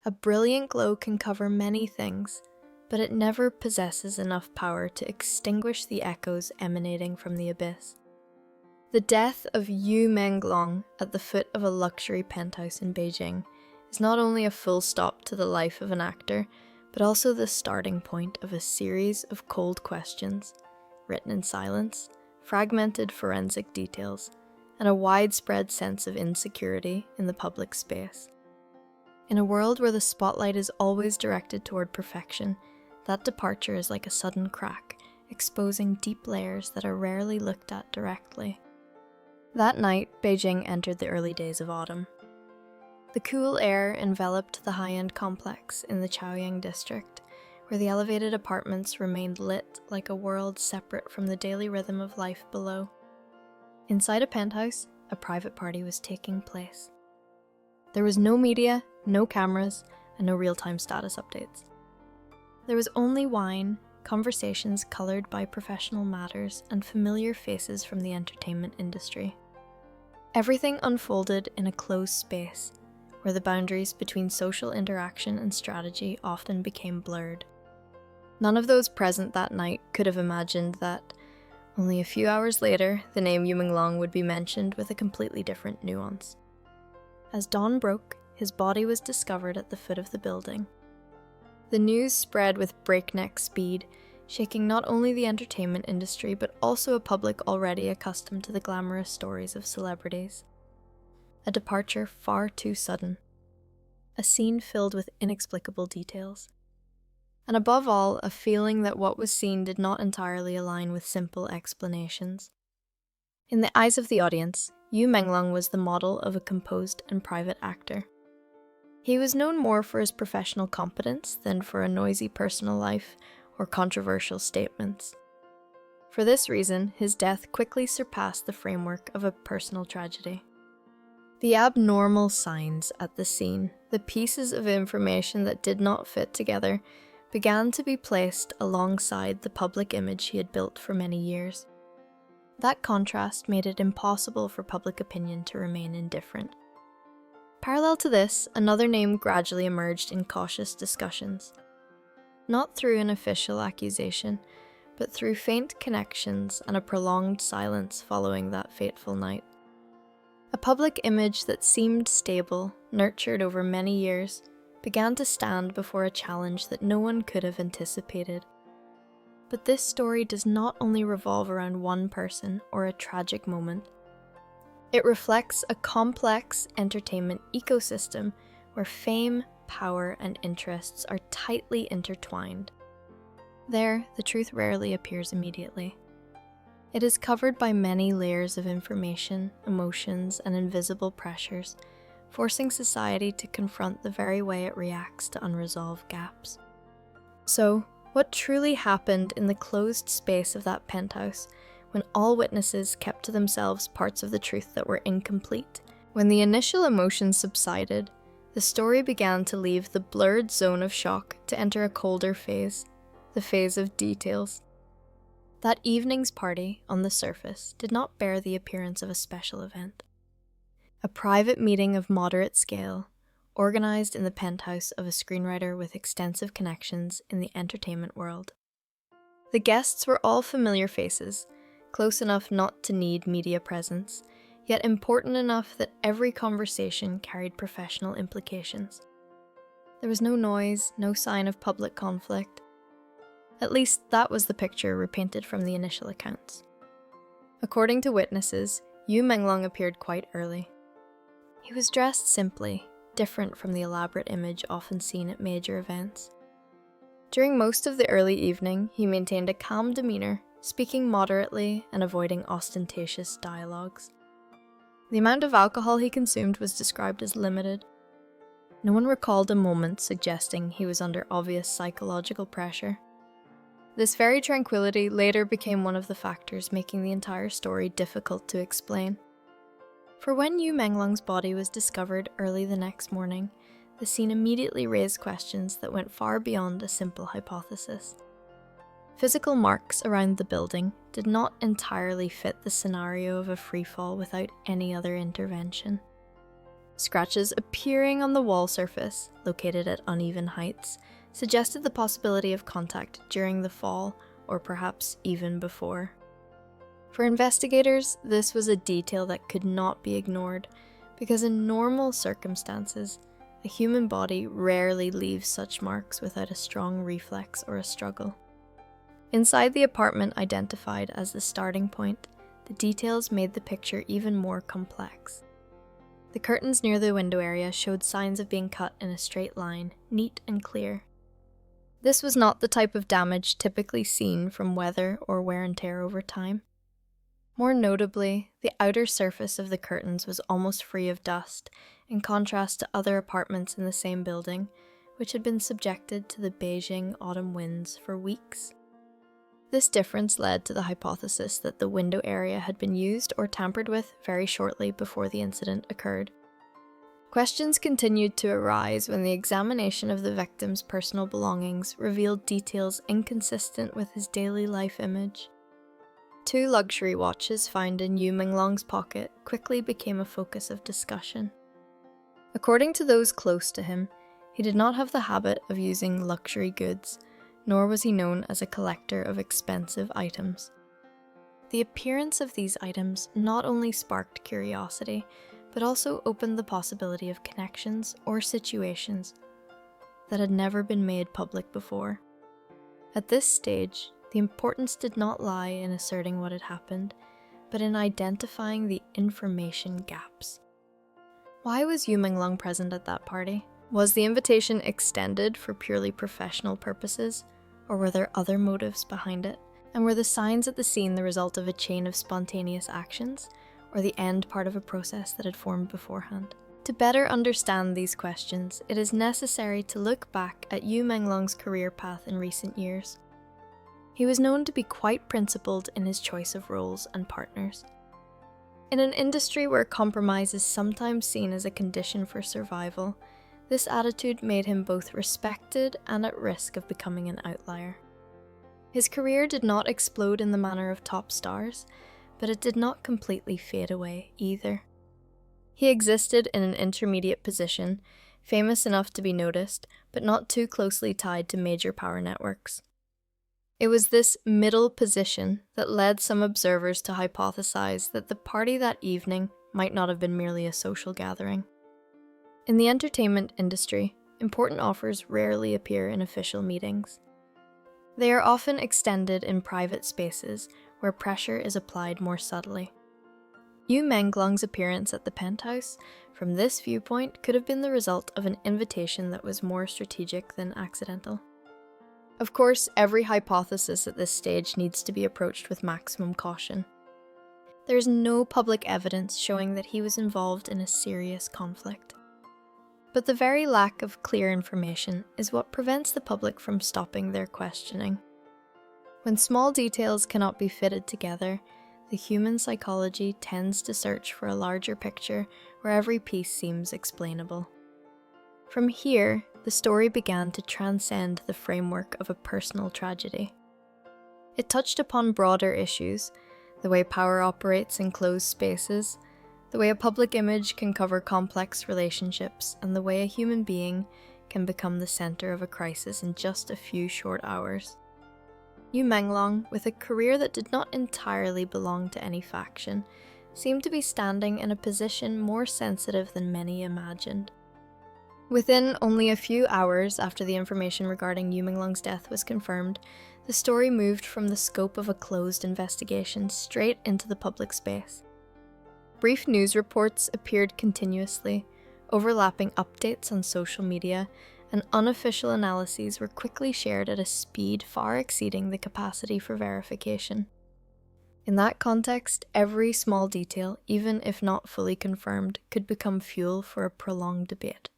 A brilliant glow can cover many things, but it never possesses enough power to extinguish the echoes emanating from the abyss. The death of Yu Menglong at the foot of a luxury penthouse in Beijing is not only a full stop to the life of an actor, but also the starting point of a series of cold questions, written in silence, fragmented forensic details, and a widespread sense of insecurity in the public space. In a world where the spotlight is always directed toward perfection, that departure is like a sudden crack, exposing deep layers that are rarely looked at directly. That night, Beijing entered the early days of autumn. The cool air enveloped the high-end complex in the Chaoyang district, where the elevated apartments remained lit like a world separate from the daily rhythm of life below. Inside a penthouse, a private party was taking place. There was no media, no cameras, and no real-time status updates. There was only wine, conversations colored by professional matters, and familiar faces from the entertainment industry. Everything unfolded in a closed space, where the boundaries between social interaction and strategy often became blurred. None of those present that night could have imagined that, only a few hours later, the name Yu Menglong would be mentioned with a completely different nuance. As dawn broke, his body was discovered at the foot of the building. The news spread with breakneck speed, shaking not only the entertainment industry but also a public already accustomed to the glamorous stories of celebrities. A departure far too sudden. A scene filled with inexplicable details. And above all, a feeling that what was seen did not entirely align with simple explanations. In the eyes of the audience, Yu Menglong was the model of a composed and private actor. He was known more for his professional competence than for a noisy personal life or controversial statements. For this reason, his death quickly surpassed the framework of a personal tragedy. The abnormal signs at the scene, the pieces of information that did not fit together, began to be placed alongside the public image he had built for many years. That contrast made it impossible for public opinion to remain indifferent. Parallel to this, another name gradually emerged in cautious discussions. Not through an official accusation, but through faint connections and a prolonged silence following that fateful night. A public image that seemed stable, nurtured over many years, began to stand before a challenge that no one could have anticipated. But this story does not only revolve around one person or a tragic moment. It reflects a complex entertainment ecosystem where fame, power, and interests are tightly intertwined. There, the truth rarely appears immediately. It is covered by many layers of information, emotions, and invisible pressures, forcing society to confront the very way it reacts to unresolved gaps. So, what truly happened in the closed space of that penthouse when all witnesses kept to themselves parts of the truth that were incomplete? When the initial emotions subsided, the story began to leave the blurred zone of shock to enter a colder phase, the phase of details. That evening's party, on the surface, did not bear the appearance of a special event. A private meeting of moderate scale, organized in the penthouse of a screenwriter with extensive connections in the entertainment world. The guests were all familiar faces, close enough not to need media presence, yet important enough that every conversation carried professional implications. There was no noise, no sign of public conflict. At least that was the picture repainted from the initial accounts. According to witnesses, Yu Menglong appeared quite early. He was dressed simply, different from the elaborate image often seen at major events. During most of the early evening, he maintained a calm demeanor, speaking moderately and avoiding ostentatious dialogues. The amount of alcohol he consumed was described as limited. No one recalled a moment suggesting he was under obvious psychological pressure. This very tranquility later became one of the factors making the entire story difficult to explain. For when Yu Menglong's body was discovered early the next morning, the scene immediately raised questions that went far beyond a simple hypothesis. Physical marks around the building did not entirely fit the scenario of a freefall without any other intervention. Scratches appearing on the wall surface, located at uneven heights, suggested the possibility of contact during the fall, or perhaps even before. For investigators, this was a detail that could not be ignored, because in normal circumstances, a human body rarely leaves such marks without a strong reflex or a struggle. Inside the apartment identified as the starting point, the details made the picture even more complex. The curtains near the window area showed signs of being cut in a straight line, neat and clear. This was not the type of damage typically seen from weather or wear and tear over time. More notably, the outer surface of the curtains was almost free of dust, in contrast to other apartments in the same building, which had been subjected to the Beijing autumn winds for weeks. This difference led to the hypothesis that the window area had been used or tampered with very shortly before the incident occurred. Questions continued to arise when the examination of the victim's personal belongings revealed details inconsistent with his daily life image. 2 luxury watches found in Yu Menglong's pocket quickly became a focus of discussion. According to those close to him, he did not have the habit of using luxury goods, nor was he known as a collector of expensive items. The appearance of these items not only sparked curiosity, but also opened the possibility of connections or situations that had never been made public before. At this stage, the importance did not lie in asserting what had happened, but in identifying the information gaps. Why was Yu Menglong present at that party? Was the invitation extended for purely professional purposes, or were there other motives behind it? And were the signs at the scene the result of a chain of spontaneous actions, or the end part of a process that had formed beforehand? To better understand these questions, it is necessary to look back at Yu Menglong's career path in recent years. He was known to be quite principled in his choice of roles and partners. In an industry where compromise is sometimes seen as a condition for survival, this attitude made him both respected and at risk of becoming an outlier. His career did not explode in the manner of top stars, but it did not completely fade away either. He existed in an intermediate position, famous enough to be noticed, but not too closely tied to major power networks. It was this middle position that led some observers to hypothesize that the party that evening might not have been merely a social gathering. In the entertainment industry, important offers rarely appear in official meetings. They are often extended in private spaces where pressure is applied more subtly. Yu Menglong's appearance at the penthouse, from this viewpoint, could have been the result of an invitation that was more strategic than accidental. Of course, every hypothesis at this stage needs to be approached with maximum caution. There is no public evidence showing that he was involved in a serious conflict. But the very lack of clear information is what prevents the public from stopping their questioning. When small details cannot be fitted together, the human psychology tends to search for a larger picture where every piece seems explainable. From here, the story began to transcend the framework of a personal tragedy. It touched upon broader issues, the way power operates in closed spaces, the way a public image can cover complex relationships, and the way a human being can become the center of a crisis in just a few short hours. Yu Menglong, with a career that did not entirely belong to any faction, seemed to be standing in a position more sensitive than many imagined. Within only a few hours after the information regarding Yu Menglong's death was confirmed, the story moved from the scope of a closed investigation straight into the public space. Brief news reports appeared continuously, overlapping updates on social media, and unofficial analyses were quickly shared at a speed far exceeding the capacity for verification. In that context, every small detail, even if not fully confirmed, could become fuel for a prolonged debate.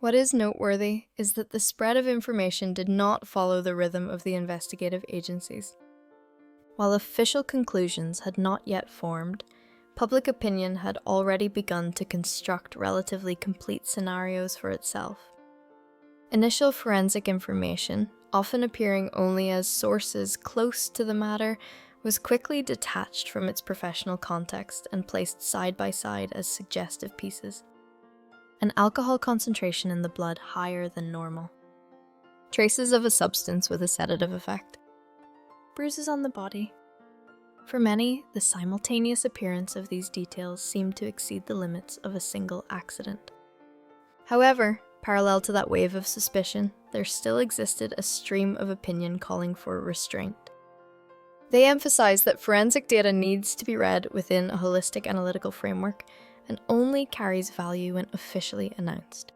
What is noteworthy is that the spread of information did not follow the rhythm of the investigative agencies. While official conclusions had not yet formed, public opinion had already begun to construct relatively complete scenarios for itself. Initial forensic information, often appearing only as sources close to the matter, was quickly detached from its professional context and placed side by side as suggestive pieces. an alcohol concentration in the blood higher than normal, traces of a substance with a sedative effect, bruises on the body. For many, the simultaneous appearance of these details seemed to exceed the limits of a single accident. However, parallel to that wave of suspicion, there still existed a stream of opinion calling for restraint. They emphasized that forensic data needs to be read within a holistic analytical framework and only carries value when officially announced.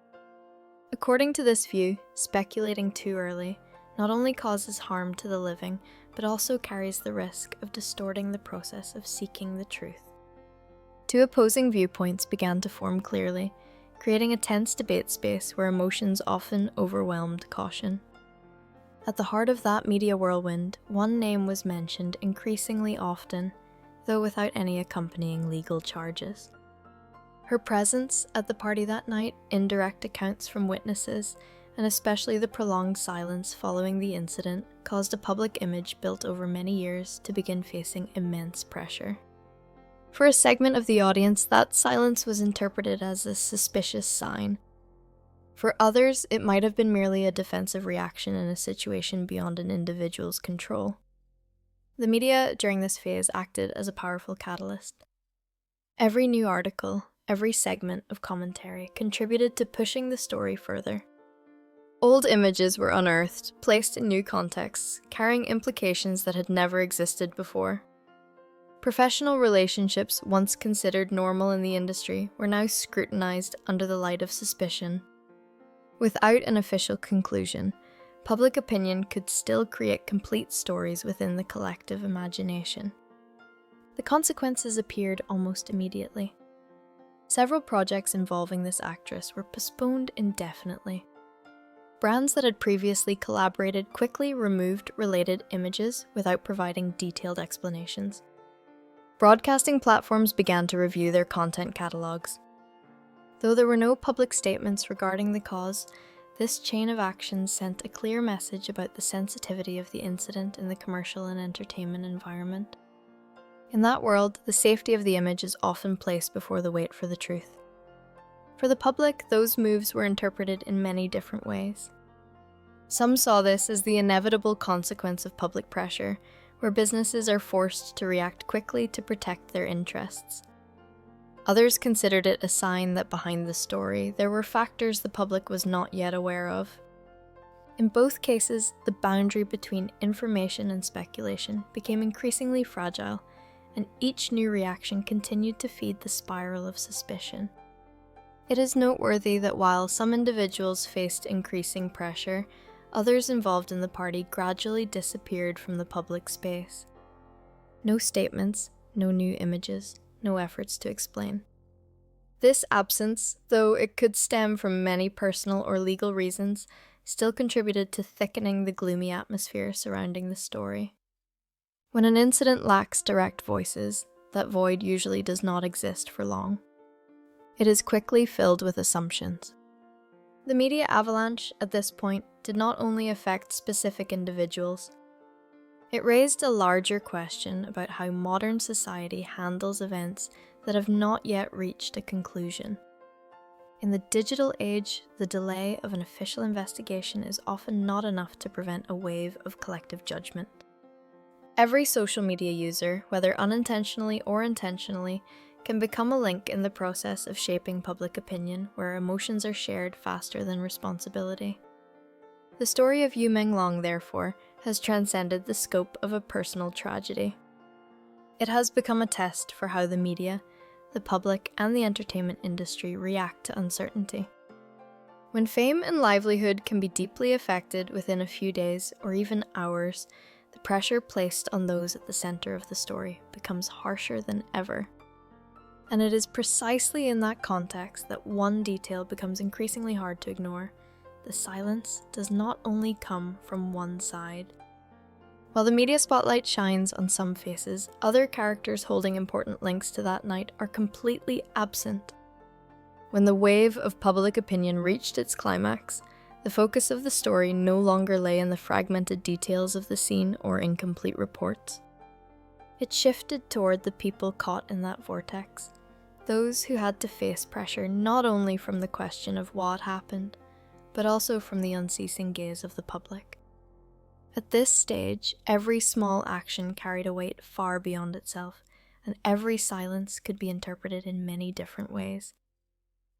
According to this view, speculating too early not only causes harm to the living, but also carries the risk of distorting the process of seeking the truth. Two opposing viewpoints began to form clearly, creating a tense debate space where emotions often overwhelmed caution. At the heart of that media whirlwind, one name was mentioned increasingly often, though without any accompanying legal charges. Her presence at the party that night, indirect accounts from witnesses, and especially the prolonged silence following the incident, caused a public image built over many years to begin facing immense pressure. For a segment of the audience, that silence was interpreted as a suspicious sign. For others, it might have been merely a defensive reaction in a situation beyond an individual's control. The media during this phase acted as a powerful catalyst. Every new article, every segment of commentary contributed to pushing the story further. Old images were unearthed, placed in new contexts, carrying implications that had never existed before. Professional relationships, once considered normal in the industry, were now scrutinized under the light of suspicion. Without an official conclusion, public opinion could still create complete stories within the collective imagination. The consequences appeared almost immediately. Several projects involving this actress were postponed indefinitely. Brands that had previously collaborated quickly removed related images without providing detailed explanations. Broadcasting platforms began to review their content catalogs. Though there were no public statements regarding the cause, this chain of actions sent a clear message about the sensitivity of the incident in the commercial and entertainment environment. In that world, the safety of the image is often placed before the wait for the truth. For the public, those moves were interpreted in many different ways. Some saw this as the inevitable consequence of public pressure, where businesses are forced to react quickly to protect their interests. Others considered it a sign that behind the story, there were factors the public was not yet aware of. In both cases, the boundary between information and speculation became increasingly fragile, and each new reaction continued to feed the spiral of suspicion. It is noteworthy that while some individuals faced increasing pressure, others involved in the party gradually disappeared from the public space. No statements, no new images, no efforts to explain. This absence, though it could stem from many personal or legal reasons, still contributed to thickening the gloomy atmosphere surrounding the story. When an incident lacks direct voices, that void usually does not exist for long. It is quickly filled with assumptions. The media avalanche, at this point, did not only affect specific individuals. It raised a larger question about how modern society handles events that have not yet reached a conclusion. In the digital age, the delay of an official investigation is often not enough to prevent a wave of collective judgment. Every social media user, whether unintentionally or intentionally, can become a link in the process of shaping public opinion where emotions are shared faster than responsibility. The story of Yu Menglong, therefore, has transcended the scope of a personal tragedy. It has become a test for how the media, the public, and the entertainment industry react to uncertainty. When fame and livelihood can be deeply affected within a few days or even hours, the pressure placed on those at the center of the story becomes harsher than ever. And it is precisely in that context that one detail becomes increasingly hard to ignore. The silence does not only come from one side. While the media spotlight shines on some faces, other characters holding important links to that night are completely absent. When the wave of public opinion reached its climax, the focus of the story no longer lay in the fragmented details of the scene or incomplete reports. It shifted toward the people caught in that vortex, those who had to face pressure not only from the question of what happened, but also from the unceasing gaze of the public. At this stage, every small action carried a weight far beyond itself, and every silence could be interpreted in many different ways.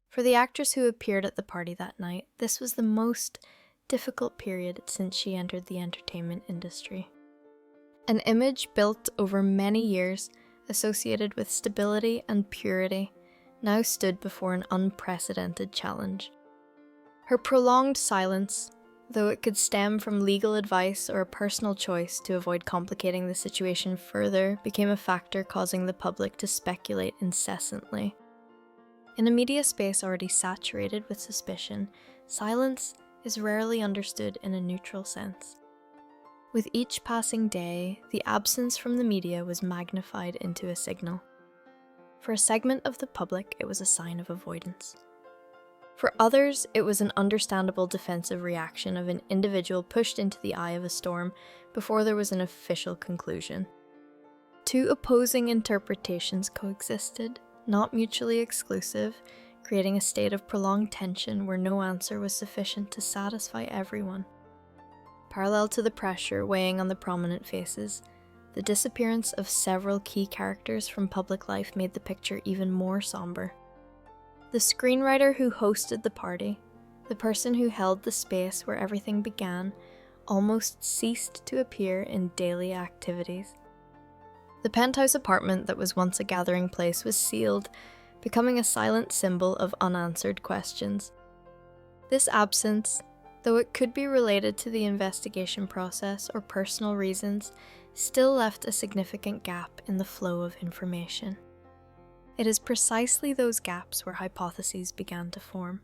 For the actress who appeared at the party that night, this was the most difficult period since she entered the entertainment industry. An image built over many years, associated with stability and purity, now stood before an unprecedented challenge. Her prolonged silence, though it could stem from legal advice or a personal choice to avoid complicating the situation further, became a factor causing the public to speculate incessantly. In a media space already saturated with suspicion, silence is rarely understood in a neutral sense. With each passing day, the absence from the media was magnified into a signal. For a segment of the public, it was a sign of avoidance. For others, it was an understandable defensive reaction of an individual pushed into the eye of a storm before there was an official conclusion. Two opposing interpretations coexisted, not mutually exclusive, creating a state of prolonged tension where no answer was sufficient to satisfy everyone. Parallel to the pressure weighing on the prominent faces, the disappearance of several key characters from public life made the picture even more somber. The screenwriter who hosted the party, the person who held the space where everything began, almost ceased to appear in daily activities. The penthouse apartment that was once a gathering place was sealed, becoming a silent symbol of unanswered questions. This absence, though it could be related to the investigation process or personal reasons, still left a significant gap in the flow of information. It is precisely those gaps where hypotheses began to form.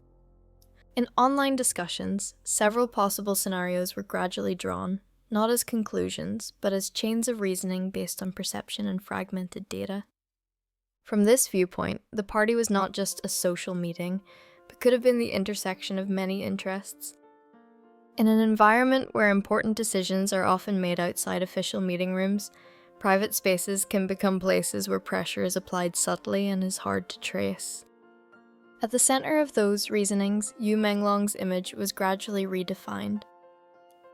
In online discussions, several possible scenarios were gradually drawn, not as conclusions, but as chains of reasoning based on perception and fragmented data. From this viewpoint, the party was not just a social meeting, but could have been the intersection of many interests. In an environment where important decisions are often made outside official meeting rooms, private spaces can become places where pressure is applied subtly and is hard to trace. At the center of those reasonings, Yu Menglong's image was gradually redefined.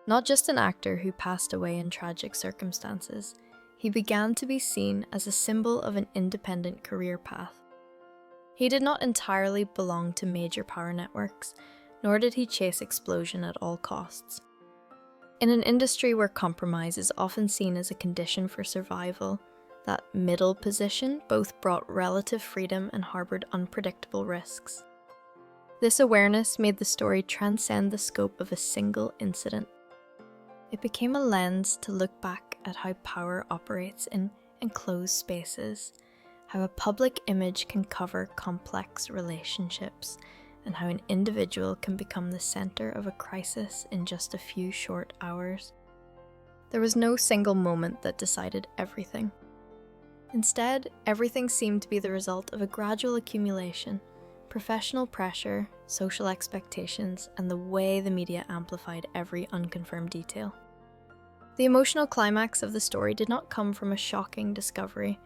Not just an actor who passed away in tragic circumstances, he began to be seen as a symbol of an independent career path. He did not entirely belong to major power networks, nor did he chase explosion at all costs. In an industry where compromise is often seen as a condition for survival, that middle position both brought relative freedom and harbored unpredictable risks. This awareness made the story transcend the scope of a single incident. It became a lens to look back at how power operates in enclosed spaces, how a public image can cover complex relationships, and how an individual can become the center of a crisis in just a few short hours. There was no single moment that decided everything. Instead, everything seemed to be the result of a gradual accumulation, professional pressure, social expectations, and the way the media amplified every unconfirmed detail. The emotional climax of the story did not come from a shocking discovery,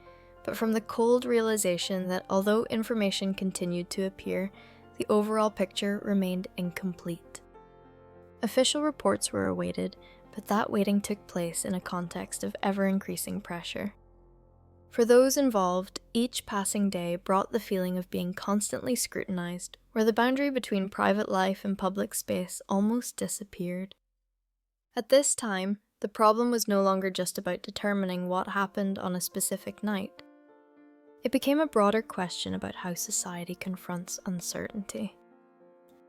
but from the cold realization that although information continued to appear, the overall picture remained incomplete. Official reports were awaited, but that waiting took place in a context of ever-increasing pressure. For those involved, each passing day brought the feeling of being constantly scrutinized, where the boundary between private life and public space almost disappeared. At this time, the problem was no longer just about determining what happened on a specific night. It became a broader question about how society confronts uncertainty.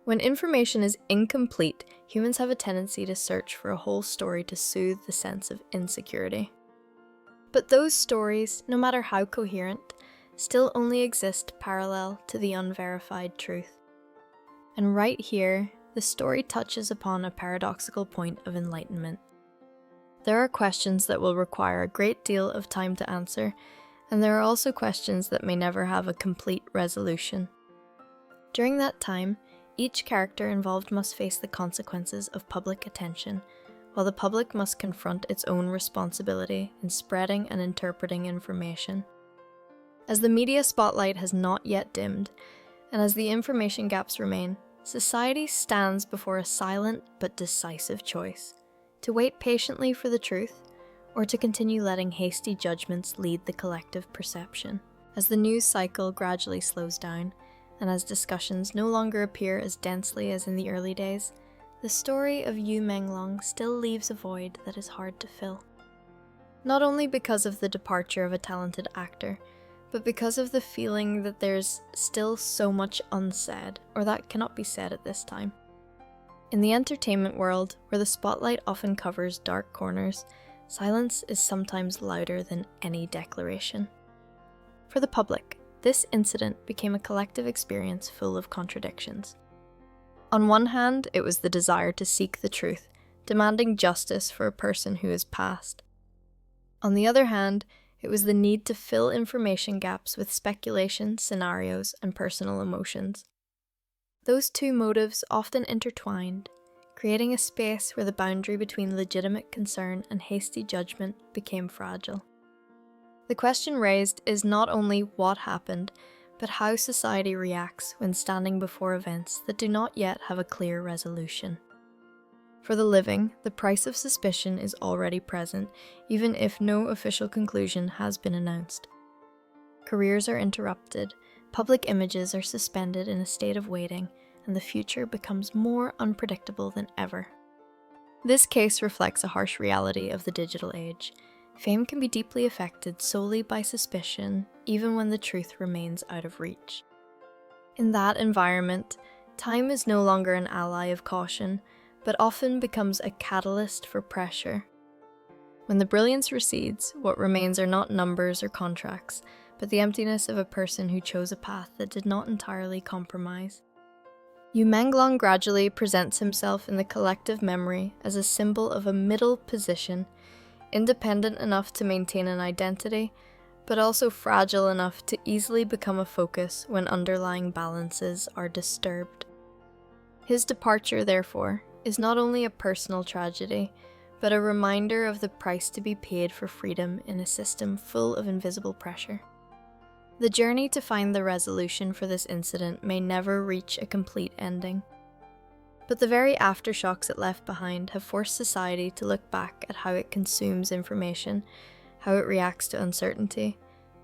When information is incomplete, humans have a tendency to search for a whole story to soothe the sense of insecurity. But those stories, no matter how coherent, still only exist parallel to the unverified truth. And right here, the story touches upon a paradoxical point of enlightenment. There are questions that will require a great deal of time to answer, and there are also questions that may never have a complete resolution. During that time, each character involved must face the consequences of public attention, while the public must confront its own responsibility in spreading and interpreting information. As the media spotlight has not yet dimmed, and as the information gaps remain, society stands before a silent but decisive choice: to wait patiently for the truth, or to continue letting hasty judgments lead the collective perception. As the news cycle gradually slows down, and as discussions no longer appear as densely as in the early days, the story of Yu Menglong still leaves a void that is hard to fill. Not only because of the departure of a talented actor, but because of the feeling that there's still so much unsaid, or that cannot be said at this time. In the entertainment world, where the spotlight often covers dark corners, silence is sometimes louder than any declaration. For the public, this incident became a collective experience full of contradictions. On one hand, it was the desire to seek the truth, demanding justice for a person who has passed. On the other hand, it was the need to fill information gaps with speculation, scenarios, and personal emotions. Those two motives often intertwined, creating a space where the boundary between legitimate concern and hasty judgment became fragile. The question raised is not only what happened, but how society reacts when standing before events that do not yet have a clear resolution. For the living, the price of suspicion is already present, even if no official conclusion has been announced. Careers are interrupted, public images are suspended in a state of waiting, and the future becomes more unpredictable than ever. This case reflects a harsh reality of the digital age. Fame can be deeply affected solely by suspicion, even when the truth remains out of reach. In that environment, time is no longer an ally of caution, but often becomes a catalyst for pressure. When the brilliance recedes, what remains are not numbers or contracts, but the emptiness of a person who chose a path that did not entirely compromise. Yu Menglong gradually presents himself in the collective memory as a symbol of a middle position, independent enough to maintain an identity, but also fragile enough to easily become a focus when underlying balances are disturbed. His departure, therefore, is not only a personal tragedy, but a reminder of the price to be paid for freedom in a system full of invisible pressure. The journey to find the resolution for this incident may never reach a complete ending, but the very aftershocks it left behind have forced society to look back at how it consumes information, how it reacts to uncertainty,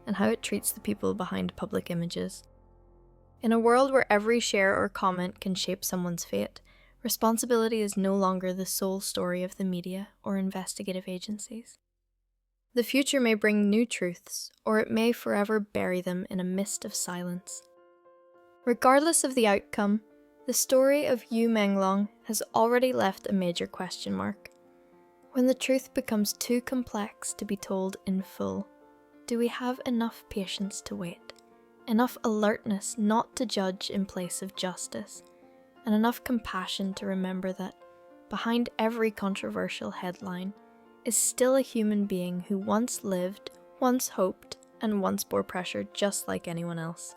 and how it treats the people behind public images. In a world where every share or comment can shape someone's fate, responsibility is no longer the sole story of the media or investigative agencies. The future may bring new truths, or it may forever bury them in a mist of silence. Regardless of the outcome, the story of Yu Menglong has already left a major question mark. When the truth becomes too complex to be told in full, do we have enough patience to wait, enough alertness not to judge in place of justice, and enough compassion to remember that behind every controversial headline is still a human being who once lived, once hoped, and once bore pressure just like anyone else?